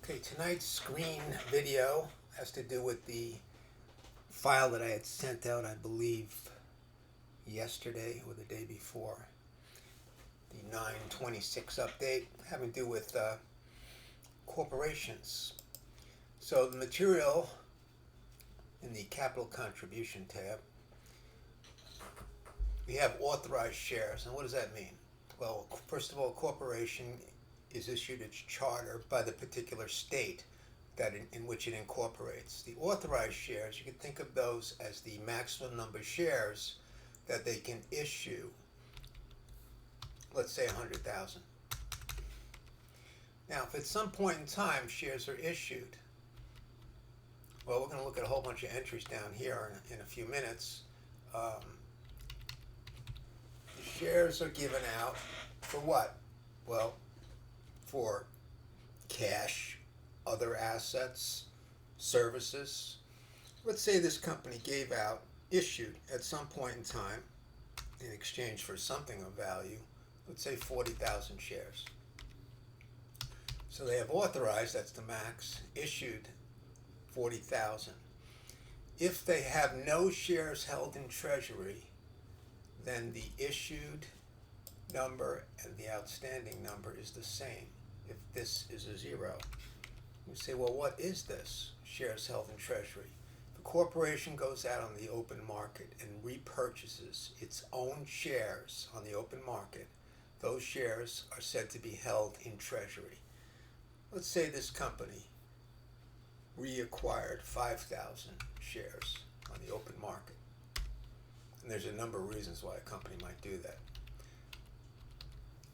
Okay, tonight's screen video has to do with the file that I had sent out, I believe, yesterday or the day before. The 926 update having to do with corporations. So the material in the capital contribution tab, we have authorized shares. And what does that mean? Well, first of all, a corporation is issued its charter by the particular state that in which it incorporates. The authorized shares, you can think of those as the maximum number of shares that they can issue. Let's say 100,000. Now, if at some point in time shares are issued, well, we're going to look at a whole bunch of entries down here in a few minutes. Shares are given out for what? Well, for cash, other assets, services. Let's say this company issued at some point in time, in exchange for something of value, let's say 40,000 shares. So they have authorized, that's the max, issued 40,000. If they have no shares held in Treasury, then the issued number and the outstanding number is the same. If this is a zero, you say, well, what is this? Shares held in Treasury. The corporation goes out on the open market and repurchases its own shares on the open market. Those shares are said to be held in Treasury. Let's say this company reacquired 5,000 shares on the open market. And there's a number of reasons why a company might do that.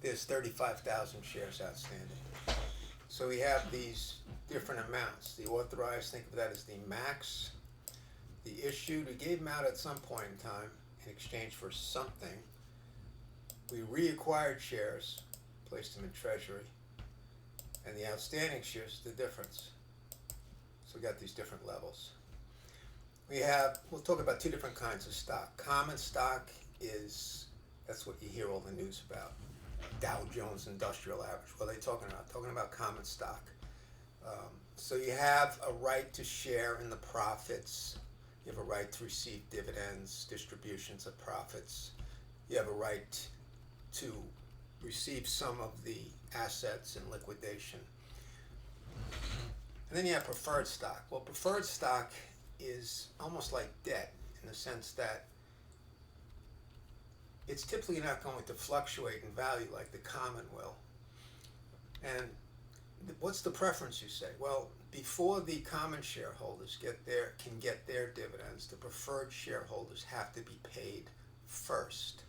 There's 35,000 shares outstanding. So we have these different amounts. The authorized, think of that as the max. The issued, we gave them out at some point in time in exchange for something. We reacquired shares, placed them in Treasury, and the outstanding shares, the difference. So we got these different levels. We'll talk about two different kinds of stock. Common stock that's what you hear all the news about. Dow Jones Industrial Average. What are they talking about? Talking about common stock. So you have a right to share in the profits. You have a right to receive dividends, distributions of profits. You have a right to receive some of the assets in liquidation. And then you have preferred stock. Well, preferred stock is almost like debt in the sense that it's typically not going to fluctuate in value like the common will. And what's the preference, you say? Well, before the common shareholders can get their dividends, the preferred shareholders have to be paid first.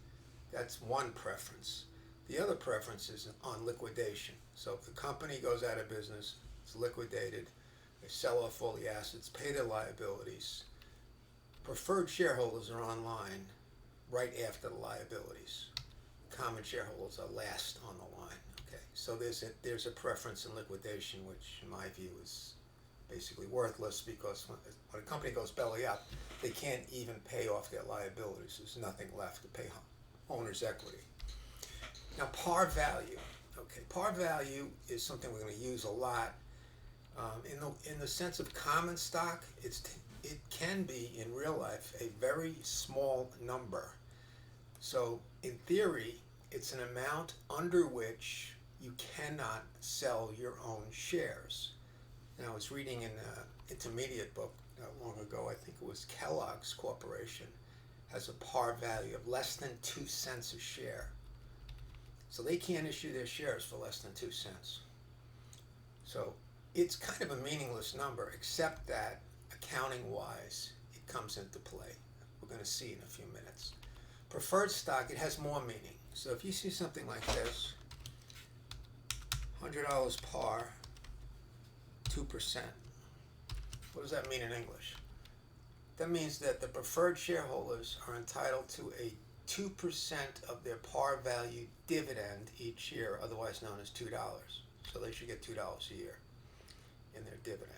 That's one preference. The other preference is on liquidation. So if the company goes out of business, it's liquidated, they sell off all the assets, pay their liabilities. Preferred shareholders are online right after the liabilities. Common shareholders are last on the line. Okay, so there's a preference in liquidation, which in my view is basically worthless because when a company goes belly up, they can't even pay off their liabilities. There's nothing left to pay owner's equity. Now, par value. Okay, par value is something we're going to use a lot. In the sense of common stock, it can be in real life a very small number. So in theory, it's an amount under which you cannot sell your own shares. Now, I was reading in an intermediate book not long ago, I think it was Kellogg's Corporation, has a par value of less than 2 cents a share. So they can't issue their shares for less than 2 cents. So it's kind of a meaningless number, except that accounting-wise, it comes into play. We're going to see in a few minutes. Preferred stock, it has more meaning. So if you see something like this, $100 par, 2%. What does that mean in English? That means that the preferred shareholders are entitled to a 2% of their par value dividend each year, otherwise known as $2. So they should get $2 a year in their dividend.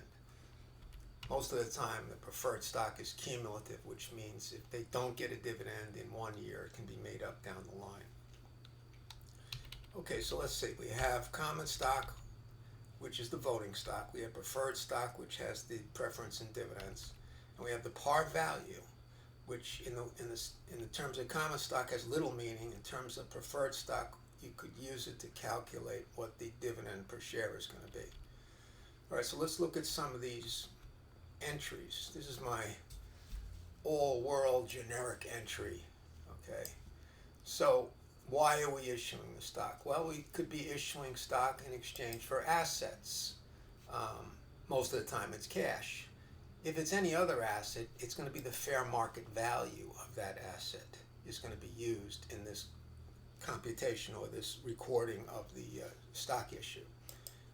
Most of the time, the preferred stock is cumulative, which means if they don't get a dividend in 1 year, it can be made up down the line. Okay, so let's see. We have common stock which is the voting stock. We have preferred stock, which has the preference in dividends, and we have the par value, which in the terms of common stock has little meaning. In terms of preferred stock, you could use it to calculate what the dividend per share is going to be. All right, so let's look at some of these entries. This is my all-world generic entry. Okay, so why are we issuing the stock? Well, we could be issuing stock in exchange for assets. Most of the time it's cash. If it's any other asset, it's going to be the fair market value of that asset is going to be used in this computation or this recording of the stock issue.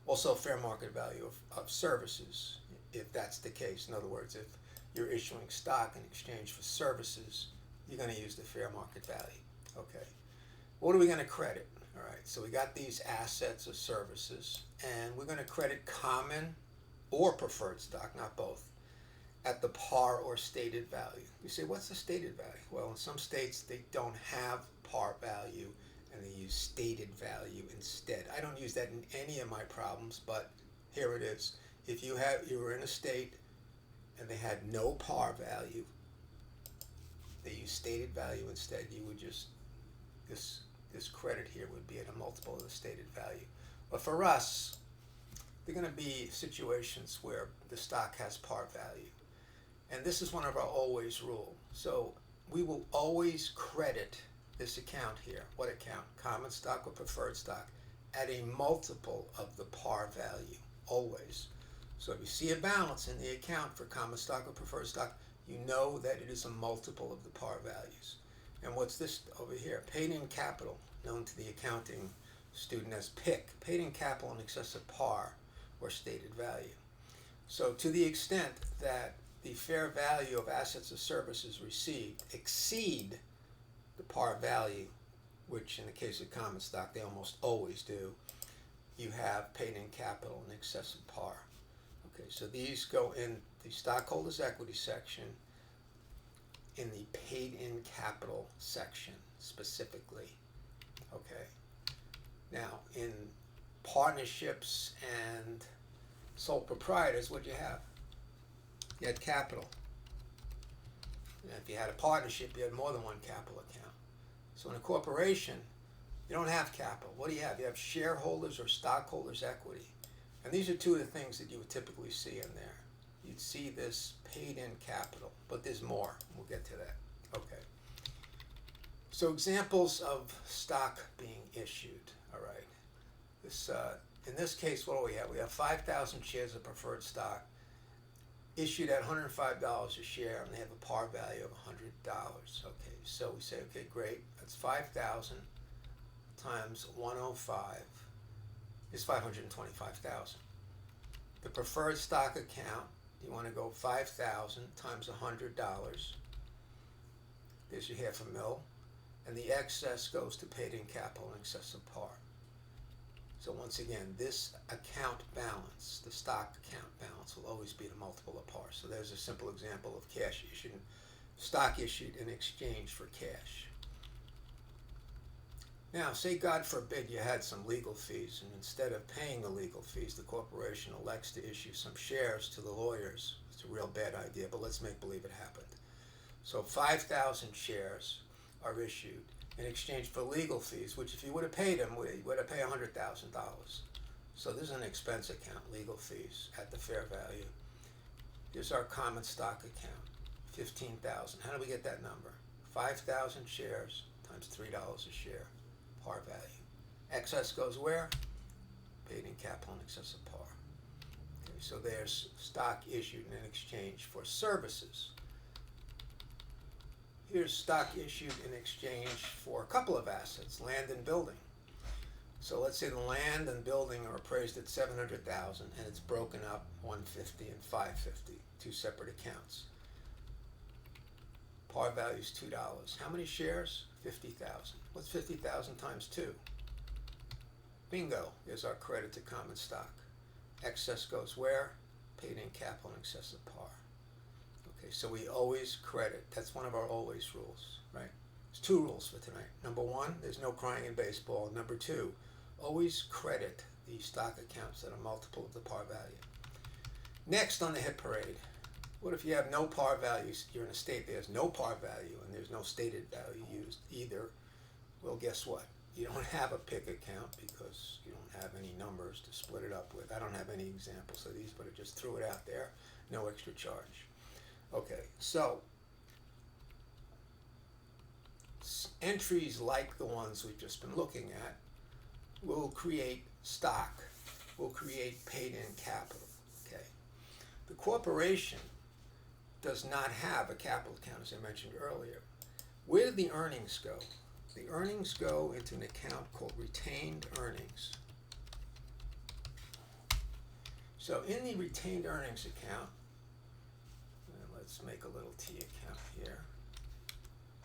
Also, fair market value of services, if that's the case. In other words, if you're issuing stock in exchange for services, you're going to use the fair market value. Okay. What are we going to credit? All right, so we got these assets or services, and we're going to credit common or preferred stock, not both, at the par or stated value. You say, what's the stated value? Well, in some states, they don't have par value, and they use stated value instead. I don't use that in any of my problems, but here it is. If you were in a state and they had no par value, they use stated value instead, you would just, this credit here would be at a multiple of the stated value. But for us, there are going to be situations where the stock has par value. And this is one of our always rule. So we will always credit this account here. What account? Common stock or preferred stock at a multiple of the par value, always. So if you see a balance in the account for common stock or preferred stock, you know that it is a multiple of the par values. And what's this over here? Paid in capital, known to the accounting student as PIC, paid in capital in excess of par or stated value. So to the extent that the fair value of assets or services received exceed the par value, which in the case of common stock they almost always do, you have paid in capital in excess of par. Okay, so these go in the stockholders' equity section, in the paid in capital section specifically. Okay, now in partnerships and sole proprietors, what do you have? You had capital. And if you had a partnership, you had more than one capital account. So in a corporation, you don't have capital. What do you have? You have shareholders or stockholders' equity. And these are two of the things that you would typically see in there. You'd see this paid in capital, but there's more. We'll get to that. Okay. So examples of stock being issued. All right. This, in this case, what do we have? We have 5,000 shares of preferred stock issued at $105 a share, and they have a par value of $100. Okay, so we say, okay, great. That's 5,000 times 105 is 525,000. The preferred stock account, you want to go 5,000 times $100. There's your half a mil, and the excess goes to paid in capital in excess of par. So once again, this account balance, the stock account balance, will always be the multiple of par. So there's a simple example of cash issued, stock issued in exchange for cash. Now, say God forbid you had some legal fees, and instead of paying the legal fees, the corporation elects to issue some shares to the lawyers. It's a real bad idea, but let's make believe it happened. So 5,000 shares are issued in exchange for legal fees, which if you would have paid them, you would have paid $100,000. So this is an expense account, legal fees at the fair value. Here's our common stock account, 15,000. How do we get that number? 5,000 shares times $3 a share, par value. Excess goes where? Paid in capital in excess of par. Okay, so there's stock issued in exchange for services. Here's stock issued in exchange for a couple of assets, land and building. So let's say the land and building are appraised at $700,000 and it's broken up $150 and $550, two separate accounts. Par value is $2. How many shares? 50,000. What's 50,000 times 2? Bingo. There's our credit to common stock. Excess goes where? Paid in capital in excess of par. Okay, so we always credit. That's one of our always rules, right? There's two rules for tonight. Number one, there's no crying in baseball. Number two, always credit the stock accounts at a multiple of the par value. Next on the hit parade, what if you have no par values? You're in a state that has no par value and there's no stated value used either. Well, guess what? You don't have a PIC account because you don't have any numbers to split it up with. I don't have any examples of these, but I just threw it out there. No extra charge. Okay, so entries like the ones we've just been looking at will create stock, will create paid-in capital. Okay, the corporation does not have a capital account, as I mentioned earlier. Where did the earnings go? The earnings go into an account called retained earnings. So in the retained earnings account, let's make a little T account here.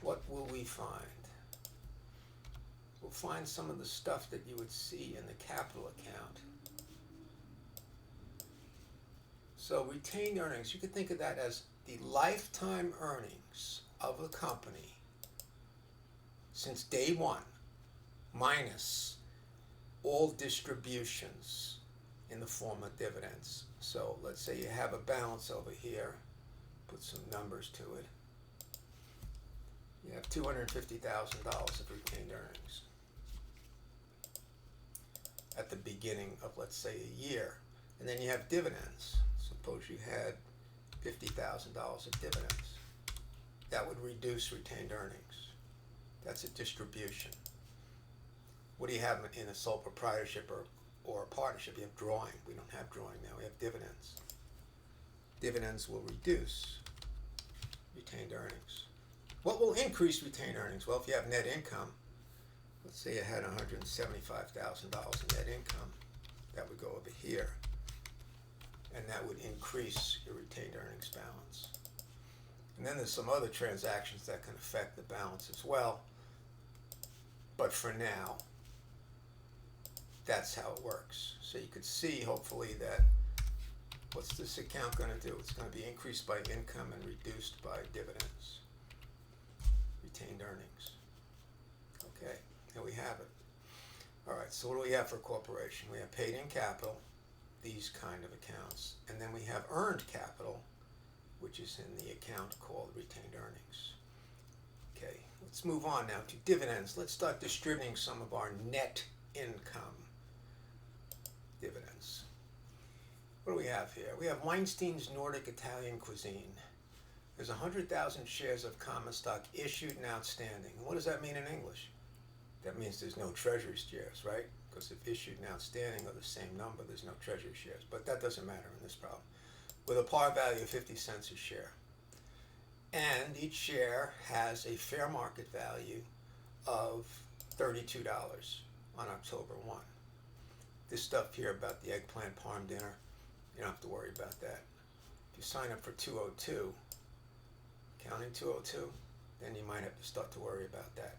What will we find? We'll find some of the stuff that you would see in the capital account. So retained earnings, you could think of that as the lifetime earnings of the company since day one, minus all distributions in the form of dividends. So let's say you have a balance over here, put some numbers to it. You have $250,000 of retained earnings at the beginning of, let's say, a year. And then you have dividends. Suppose you had $50,000 of dividends. That would reduce retained earnings. That's a distribution. What do you have in a sole proprietorship or a partnership? You have drawing. We don't have drawing now. We have dividends. Dividends will reduce retained earnings. What will increase retained earnings? Well, if you have net income, let's say you had $175,000 in net income, that would go over here, and that would increase your retained earnings balance. And then there's some other transactions that can affect the balance as well, but for now, that's how it works. So you could see, hopefully, that what's this account going to do? It's going to be increased by income and reduced by dividends. Retained earnings. Okay, here we have it. All right, so what do we have for a corporation? We have paid-in capital, these kind of accounts, and then we have earned capital, which is in the account called retained earnings. Okay, let's move on now to dividends. Let's start distributing some of our net income dividends. What do we have here? We have Weinstein's Nordic Italian Cuisine. There's 100,000 shares of common stock issued and outstanding. And what does that mean in English? That means there's no treasury shares, right? Because if issued and outstanding are the same number, there's no treasury shares. But that doesn't matter in this problem. With a par value of 50 cents a share. And each share has a fair market value of $32 on October 1. This stuff here about the eggplant parm dinner, you don't have to worry about that. If you sign up for 202, counting 202, then you might have to start to worry about that.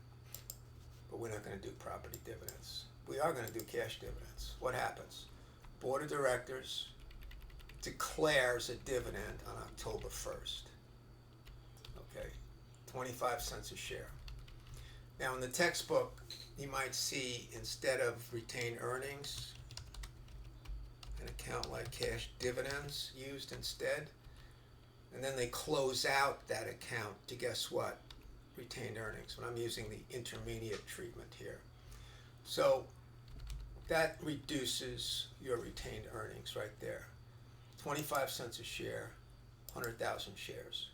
But we're not going to do property dividends. We are going to do cash dividends. What happens? Board of Directors declares a dividend on October 1st. Okay, 25 cents a share. Now in the textbook, you might see instead of retained earnings, an account like cash dividends used instead. And then they close out that account to, guess what? Retained earnings. But I'm using the intermediate treatment here. So that reduces your retained earnings right there. 25 cents a share, 100,000 shares.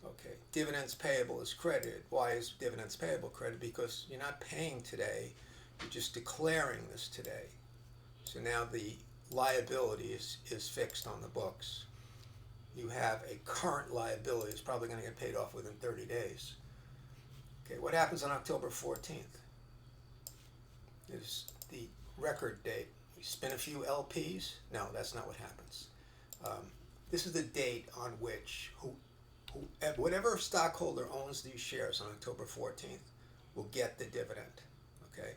Okay, dividends payable is credited. Why is dividends payable credited? Because you're not paying today, you're just declaring this today. So now the liability is fixed on the books. You have a current liability. It's probably going to get paid off within 30 days. Okay, what happens on October 14th? Is the record date. We spin a few LPs? No, that's not what happens. This is the date on which whatever stockholder owns these shares on October 14th will get the dividend. Okay,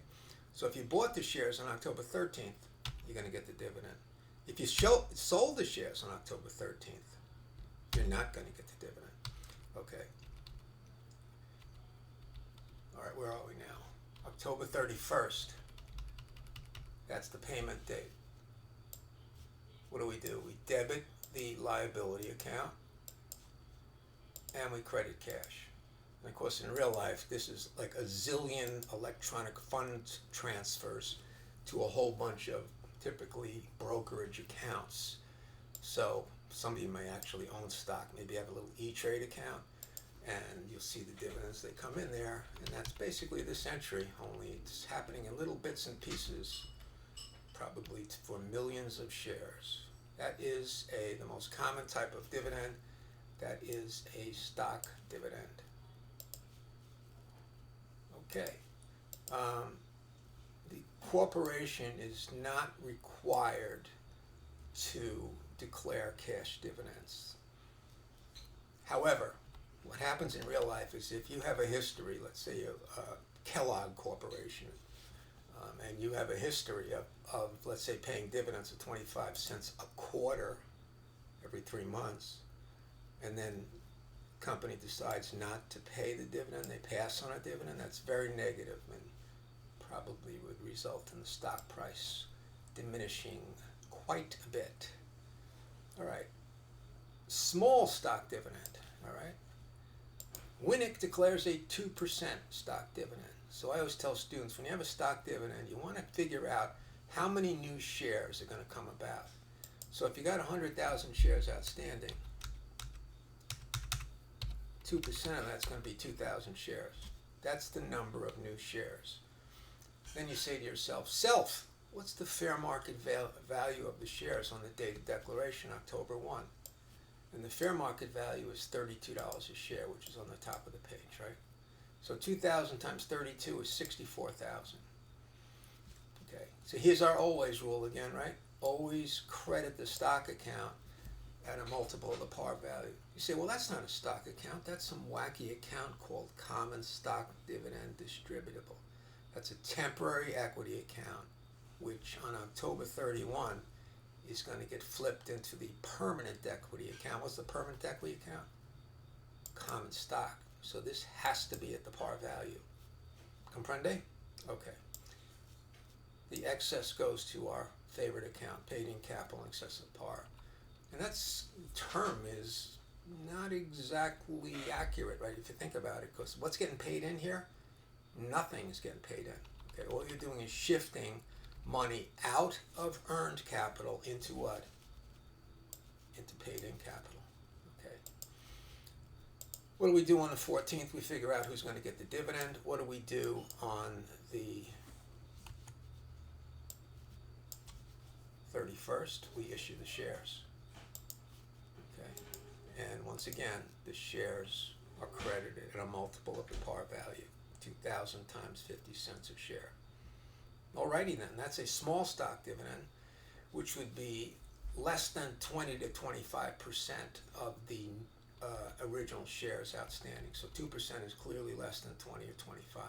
so if you bought the shares on October 13th, you're going to get the dividend. If you sold the shares on October 13th, you're not going to get the dividend. Okay. All right, where are we now? October 31st. That's the payment date. What do? We debit the liability account and we credit cash. And of course, in real life, this is like a zillion electronic fund transfers to a whole bunch of typically brokerage accounts. So some of you may actually own stock. Maybe you have a little E-Trade account, and you'll see the dividends. They come in there, and that's basically this entry, only it's happening in little bits and pieces, probably for millions of shares. That is the most common type of dividend. That is a stock dividend. Okay. The corporation is not required to declare cash dividends. However, what happens in real life is if you have a history, let's say a Kellogg Corporation, and you have a history of, let's say, paying dividends of 25 cents a quarter every 3 months, and then the company decides not to pay the dividend, they pass on a dividend, that's very negative and probably would result in the stock price diminishing quite a bit. All right, small stock dividend, all right. Winnick declares a 2% stock dividend. So I always tell students, when you have a stock dividend, you want to figure out how many new shares are going to come about. So if you got 100,000 shares outstanding, 2% of that's going to be 2,000 shares. That's the number of new shares. Then you say to yourself, what's the fair market value of the shares on the date of declaration, October 1? And the fair market value is $32 a share, which is on the top of the page, right? So 2,000 times 32 is 64,000. Okay, so here's our always rule again, right? Always credit the stock account at a multiple of the par value. You say, well, that's not a stock account. That's some wacky account called common stock dividend distributable. That's a temporary equity account, which on October 31 is going to get flipped into the permanent equity account. What's the permanent equity account? Common stock. So this has to be at the par value. Comprende? Okay. The excess goes to our favorite account, paid in capital in excess of par. And that term is not exactly accurate, right, if you think about it, because what's getting paid in here? Nothing is getting paid in. Okay, all you're doing is shifting money out of earned capital into what? Into paid in capital. Okay. What do we do on the 14th? We figure out who's going to get the dividend. What do we do on the 31st? We issue the shares. Okay. And once again, the shares are credited at a multiple of the par value, 2,000 times 50 cents a share. Alrighty then, that's a small stock dividend, which would be less than 20 to 25% of the original shares outstanding. So 2% is clearly less than 20 or 25.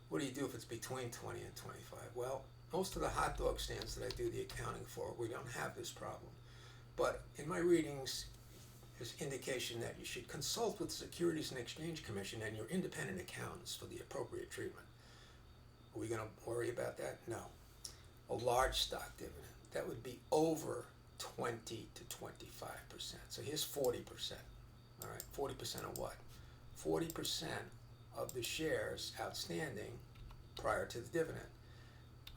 What do you do if it's between 20 and 25? Well, most of the hot dog stands that I do the accounting for, we don't have this problem. But in my readings, there's indication that you should consult with the Securities and Exchange Commission and your independent accountants for the appropriate treatment. Are we going to worry about that? No. A large stock dividend, that would be over 20 to 25%. So here's 40%. All right, 40% of what? 40% of the shares outstanding prior to the dividend.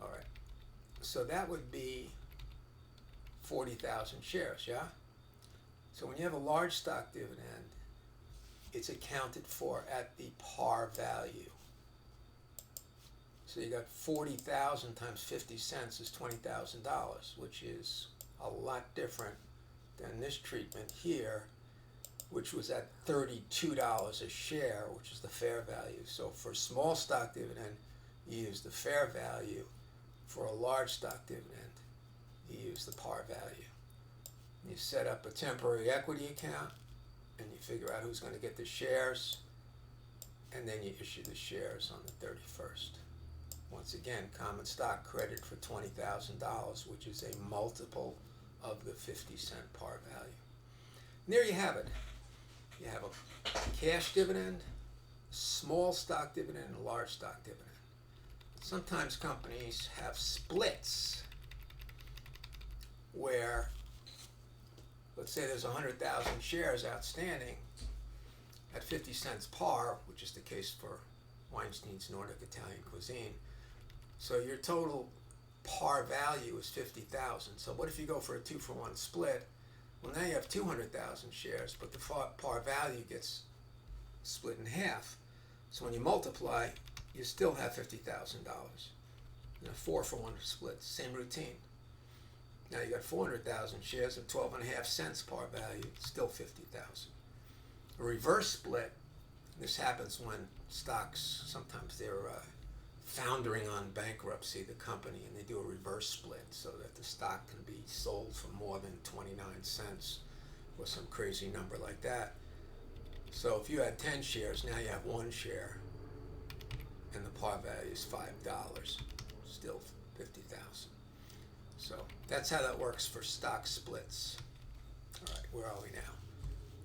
All right, so that would be 40,000 shares, yeah? So when you have a large stock dividend, it's accounted for at the par value. So you got 40,000 times 50 cents is $20,000, which is a lot different than this treatment here, which was at $32 a share, which is the fair value. So for small stock dividend, you use the fair value. For a large stock dividend, you use the par value. You set up a temporary equity account, and you figure out who's going to get the shares, and then you issue the shares on the 31st. Once again, common stock credit for $20,000, which is a multiple of the 50-cent par value. And there you have it. You have a cash dividend, small stock dividend, and a large stock dividend. sometimes companies have splits where, let's say there's 100,000 shares outstanding at 50 cents par, which is the case for Weinstein's Nordic Italian cuisine. So your total par value is 50,000. So what if you go for a 2-for-1 split? Well, now you have 200,000 shares, but the par value gets split in half. So when you multiply, you still have $50,000. In a 4-for-1 split, same routine. Now you got 400,000 shares of 12.5 cents par value, still 50,000. A reverse split, this happens when stocks, sometimes they're foundering on bankruptcy, the company, and they do a reverse split so that the stock can be sold for more than 29 cents or some crazy number like that. So if you had 10 shares, now you have 1 share, and the par value is $5, still 50,000. So that's how that works for stock splits. All right, where are we now?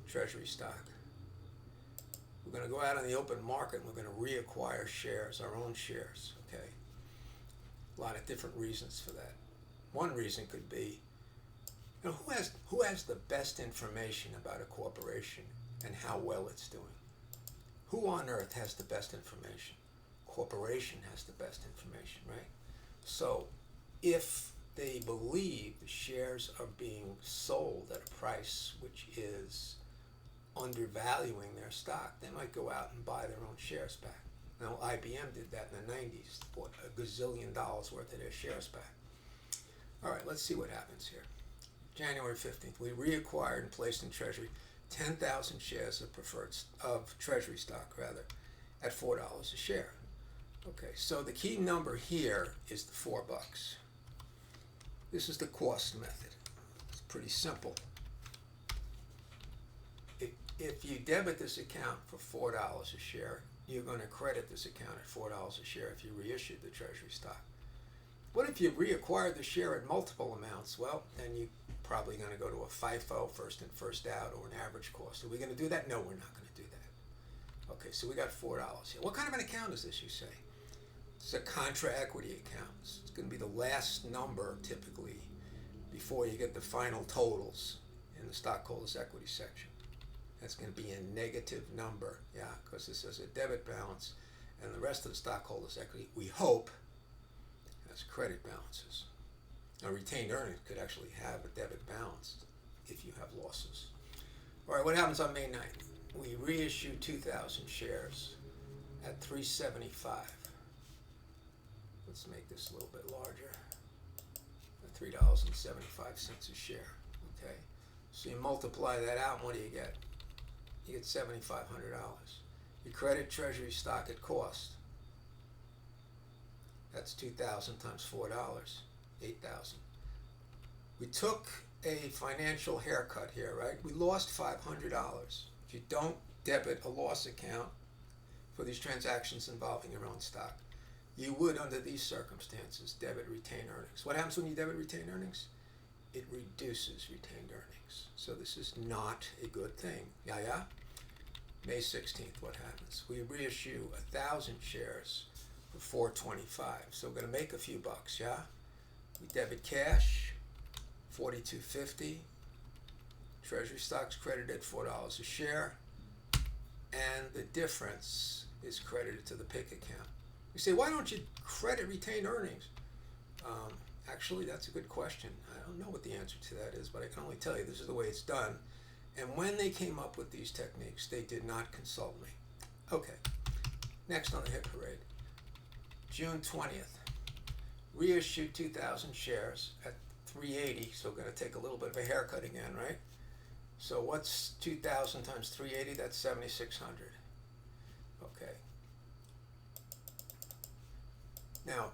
Treasury stock. We're going to go out on the open market and we're going to reacquire shares, our own shares, okay? A lot of different reasons for that. One reason could be, you know, who has the best information about a corporation and how well it's doing? Who on earth has the best information? Corporation has the best information, right? So if they believe the shares are being sold at a price which is undervaluing their stock, they might go out and buy their own shares back. Now, IBM did that in the 90s, bought $1 gazillion worth of their shares back. All right, let's see what happens here. January 15th, we reacquired and placed in Treasury 10,000 shares of Treasury stock, at $4 a share. Okay, so the key number here is the $4. This is the cost method. It's pretty simple. If you debit this account for $4 a share, you're going to credit this account at $4 a share if you reissued the Treasury stock. What if you reacquired the share at multiple amounts? Well, then you're probably going to go to a FIFO, first in, first out, or an average cost. Are we going to do that? No, we're not going to do that. Okay, so we got $4 here. What kind of an account is this, you say? It's a contra equity account. It's going to be the last number, typically, before you get the final totals in the stockholders' equity section. That's going to be a negative number, because this has a debit balance, and the rest of the stockholders' equity, we hope, has credit balances. Now, retained earnings could actually have a debit balance if you have losses. All right, what happens on May 9th? We reissue 2,000 shares at $3.75. Let's make this a little bit larger. At $3.75 a share. Okay, so you multiply that out, and what do you get? You get $7,500. You credit Treasury stock at cost. That's 2,000 times $4, 8,000. We took a financial haircut here, right? We lost $500. If you don't debit a loss account for these transactions involving your own stock, you would, under these circumstances, debit retained earnings. What happens when you debit retained earnings? It reduces retained earnings. So this is not a good thing. Yeah? May 16th, what happens? We reissue 1,000 shares for $4.25. So we're going to make a few bucks, yeah? We debit cash, $42.50. Treasury stock's credited $4 a share. And the difference is credited to the PIK account. You say, why don't you credit retained earnings? Actually, that's a good question. I don't know what the answer to that is, but I can only tell you this is the way it's done. And when they came up with these techniques, they did not consult me. Okay, next on the hit parade. June 20th, reissued 2,000 shares at $3.80, so we're going to take a little bit of a haircut again, right? So what's 2,000 times $3.80? That's $7,600. Okay. Now,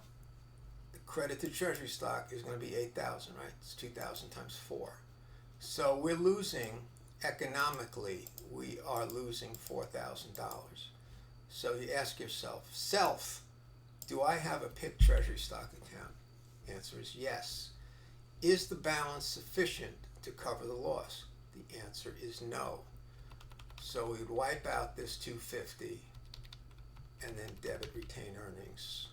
the credit to Treasury stock is going to be 8,000, right? It's 2,000 times 4. So we're losing, economically, we are losing $4,000. So you ask yourself, do I have a PIK Treasury stock account? The answer is yes. Is the balance sufficient to cover the loss? The answer is no. So we would wipe out this $250 and then debit retained earnings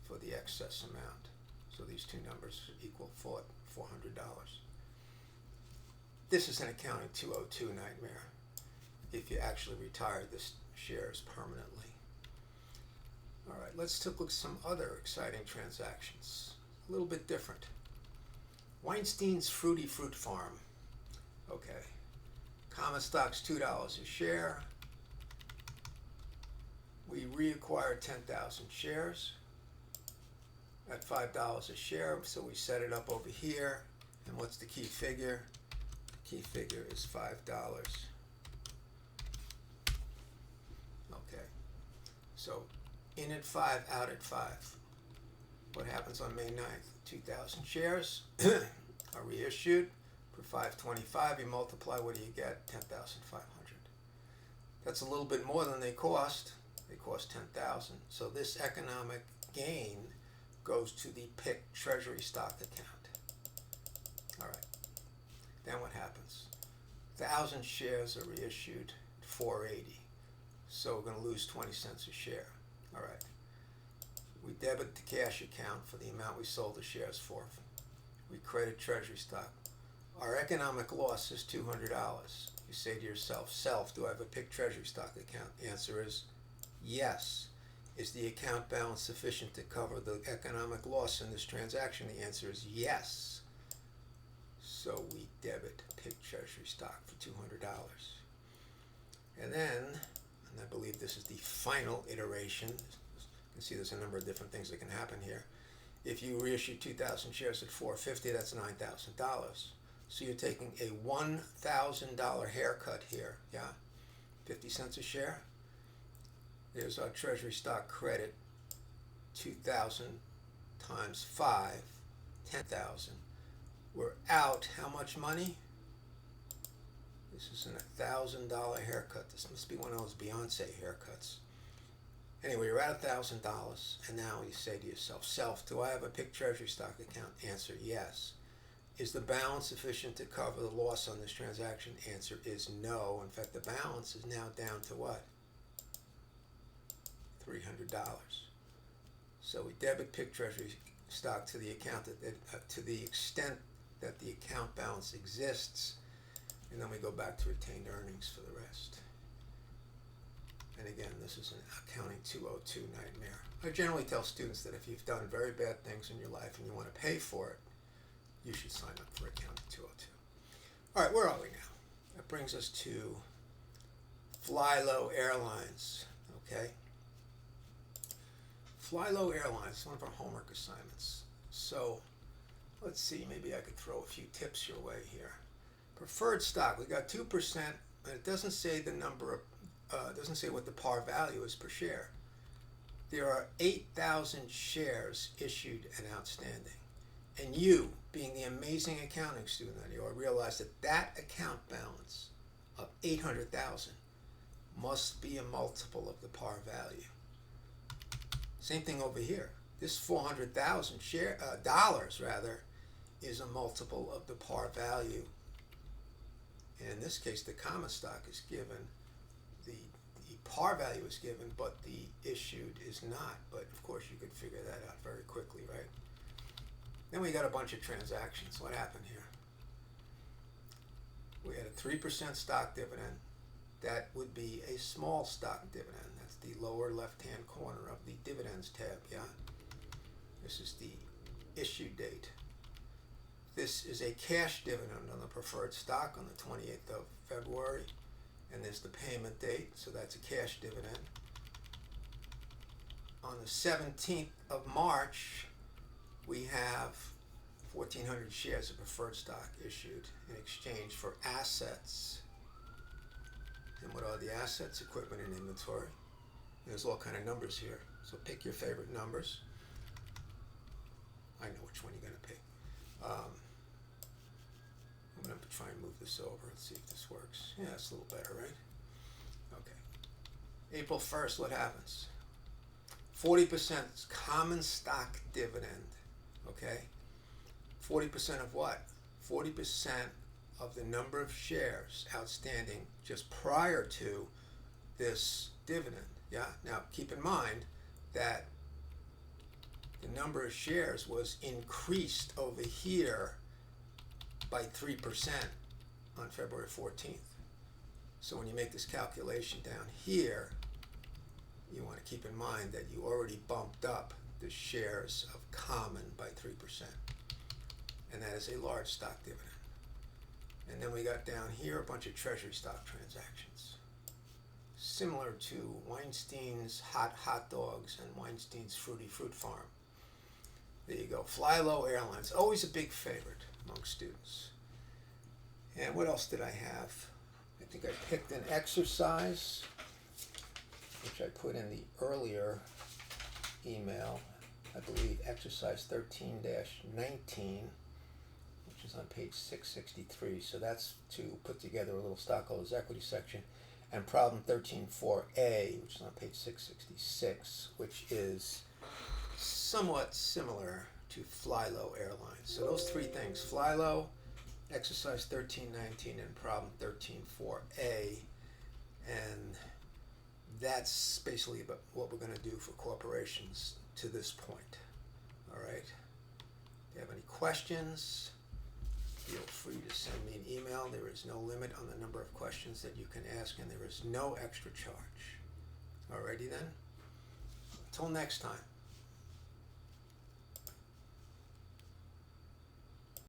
for the excess amount. So these two numbers equal $400. This is an accounting 202 nightmare if you actually retire the shares permanently. All right, let's look at some other exciting transactions. A little bit different. Weinstein's Fruity Fruit Farm. Okay. Common stock's $2 a share. We reacquired 10,000 shares at $5 a share, so we set it up over here. And what's the key figure? The key figure is $5. Okay. So in at 5, out at 5. What happens on May 9th? 2,000 shares are reissued for $5.25. You multiply, what do you get? 10,500. That's a little bit more than they cost. They cost 10,000. So this economic gain goes to the PIC Treasury Stock account. All right. Then what happens? 1,000 shares are reissued at $4.80. So we're going to lose 20 cents a share. All right. We debit the cash account for the amount we sold the shares for. We credit Treasury Stock. Our economic loss is $200. You say to yourself, do I have a PIC Treasury Stock account? The answer is yes. Is the account balance sufficient to cover the economic loss in this transaction? The answer is yes. So we debit PIC Treasury Stock for $200. And then, and I believe this is the final iteration, you can see there's a number of different things that can happen here. If you reissue 2,000 shares at $4.50, that's $9,000. So you're taking a $1,000 haircut here, yeah? 50 cents a share. There's our Treasury Stock credit, 2,000 times 5, 10,000. We're out how much money? This is a $1,000 haircut. This must be one of those Beyonce haircuts. Anyway, you're at $1,000, and now you say to yourself, do I have a PIC Treasury Stock account? Answer, yes. Is the balance sufficient to cover the loss on this transaction? Answer is no. In fact, the balance is now down to what? $300. So we debit PIC Treasury Stock to the account to the extent that the account balance exists, and then we go back to retained earnings for the rest. And again, this is an accounting 202 nightmare. I generally tell students that if you've done very bad things in your life and you want to pay for it, you should sign up for accounting 202. All right, where are we now? That brings us to Flylow Airlines, okay? Flylow Airlines, one of our homework assignments. So let's see, maybe I could throw a few tips your way here. Preferred stock, we got 2%, but it doesn't say the number of doesn't say what the par value is per share. There are 8,000 shares issued and outstanding. And you, being the amazing accounting student that you are, realize that that account balance of 800,000 must be a multiple of the par value. Same thing over here. This $400,000 dollars is a multiple of the par value. And in this case, the common stock is given. The par value is given, but the issued is not. But of course, you could figure that out very quickly, right? Then we got a bunch of transactions. What happened here? We had a 3% stock dividend. That would be a small stock dividend. That's the lower left-hand corner of the dividends tab, yeah? This is the issue date. This is a cash dividend on the preferred stock on the 28th of February. And there's the payment date, so that's a cash dividend. On the 17th of March, we have 1,400 shares of preferred stock issued in exchange for assets. And what are the assets? Equipment and inventory. There's all kind of numbers here, so pick your favorite numbers. I know which one you're going to pick. I'm going to try and move this over and see if this works. Yeah, it's a little better, right? Okay. April 1st, what happens? 40% common stock dividend, okay? 40% of what? 40% of the number of shares outstanding just prior to this dividend, yeah? Now, keep in mind that the number of shares was increased over here by 3% on February 14th. So when you make this calculation down here, you want to keep in mind that you already bumped up the shares of common by 3%. And that is a large stock dividend. And then we got down here a bunch of treasury stock transactions, similar to Weinstein's hot dogs and Weinstein's fruity fruit farm. There you go. Fly Low Airlines, always a big favorite among students. And what else did I have? I think I picked an exercise, which I put in the earlier email, I believe exercise 13-19, which is on page 663. So that's to put together a little stockholders equity section. And problem 13.4a, which is on page 666, which is somewhat similar to Fly Low Airlines. So those three things, Fly Low, exercise 13.19, and problem 13.4a. And that's basically about what we're going to do for corporations to this point. All right. If you have any questions, feel free to send me an email. There is no limit on the number of questions that you can ask, and there is no extra charge. Alrighty then. Until next time.